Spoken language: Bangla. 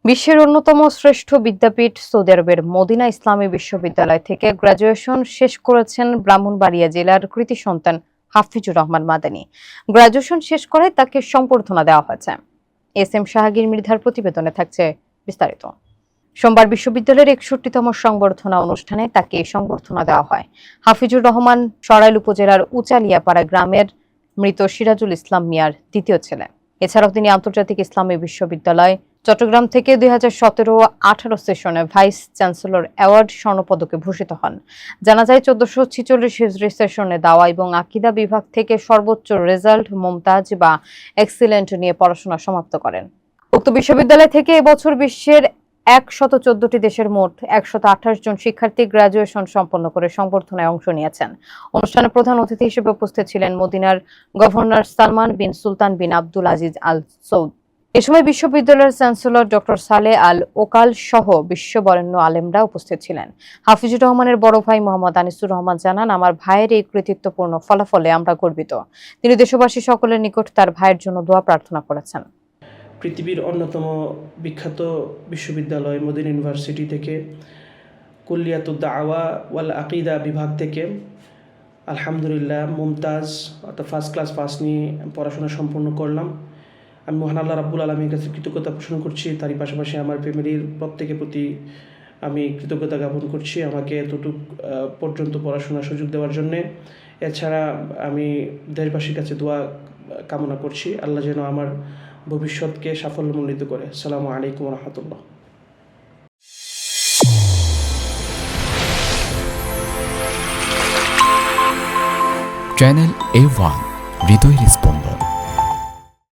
বিশ্বের অন্যতম শ্রেষ্ঠ বিদ্যাপীঠ সৌদি আরবের মদিনা ইসলামী বিশ্ববিদ্যালয় থেকে গ্র্যাজুয়েশন শেষ করেছেন ব্রাহ্মণবাড়িয়া জেলার কৃতি সন্তান হাফিজুর রহমান মাদানী। গ্র্যাজুয়েশন শেষ করায় তাকে সংবর্ধনা দেওয়া হয়েছে। এস এম শাহাগীর মৃধার প্রতিবেদনে থাকছে বিস্তারিত। সোমবার বিশ্ববিদ্যালয়ের ৬১তম সংবর্ধনা অনুষ্ঠানে তাকে সংবর্ধনা দেওয়া হয়। হাফিজুর রহমান সরাইল উপজেলার উচালিয়াপাড়া গ্রামের মৃত সিরাজুল ইসলাম মিয়ার দ্বিতীয় ছেলে। এছাড়াও তিনি আন্তর্জাতিক ইসলামী বিশ্ববিদ্যালয় চট্টগ্রাম থেকে ২০১৭-১৮ সেশনে ভাইস চ্যান্সেলর অ্যাওয়ার্ড স্বর্ণপদকে ভূষিত হন। জানা যায় ১৪৪৬ হিজরি সেশনে দাওয়া এবং আকীদা বিভাগ থেকে সর্বোচ্চ রেজাল্ট মুমতাজ বা এক্সিলেন্ট নিয়ে পড়াশোনা সমাপ্ত করেন। উক্ত বিশ্ববিদ্যালয় থেকে এবছর বিশ্বের ১১৪টি দেশের মোট ১২৮ জন শিক্ষার্থী গ্র্যাজুয়েশন সম্পন্ন করে সংবর্ধনায় অংশ নিয়েছেন। অনুষ্ঠানে প্রধান অতিথি হিসেবে উপস্থিত ছিলেন মদিনার গভর্নর সালমান বিন সুলতান বিন আব্দুল আজিজ আল সৌদ। এ সময় বিশ্ববিদ্যালয়ের চ্যান্সেলর ডক্টর সালেহ আল ওকাল সহ বিশ্ববরেণ্য আলেমরা উপস্থিত ছিলেন। হাফিজুর রহমানের বড় ভাই মোহাম্মদ আনিসুর রহমান জানান, আমার ভাইয়ের এই কৃতিত্বপূর্ণ ফলাফলে আমরা গর্বিত। তিনি দেশবাসী সকলের নিকট তার ভাইয়ের জন্য দোয়া প্রার্থনা করেছেন। পৃথিবীর অন্যতম বিখ্যাত বিশ্ববিদ্যালয় মদিনা ইউনিভার্সিটি থেকে কুল্লিয়াতুদ দাওয়া ওয়াল আকীদা বিভাগ থেকে আলহামদুলিল্লাহ মুমতাজ অর্থাৎ ফার্স্ট ক্লাস পাস নিয়ে পড়াশোনা সম্পূর্ণ করলাম। আমি মহান আল্লাহ রাব্বুল আলামিনের কাছে কৃতজ্ঞতা পোষণ করছি। তারই পাশাপাশি আমার ফ্যামিলির প্রত্যেকের প্রতি আমি কৃতজ্ঞতা জ্ঞাপন করছি আমাকে এতটুক পর্যন্ত পড়াশোনার সুযোগ দেওয়ার জন্যে। এছাড়া আমি দেশবাসীর কাছে দোয়া কামনা করছি আল্লাহ যেন আমার ভবিষ্যৎকে সাফল্যমণ্ডিত করে। আসসালামু আলাইকুম ওয়া রাহমাতুল্লাহ। চ্যানেল A1 হৃদয়ের স্পন্দন।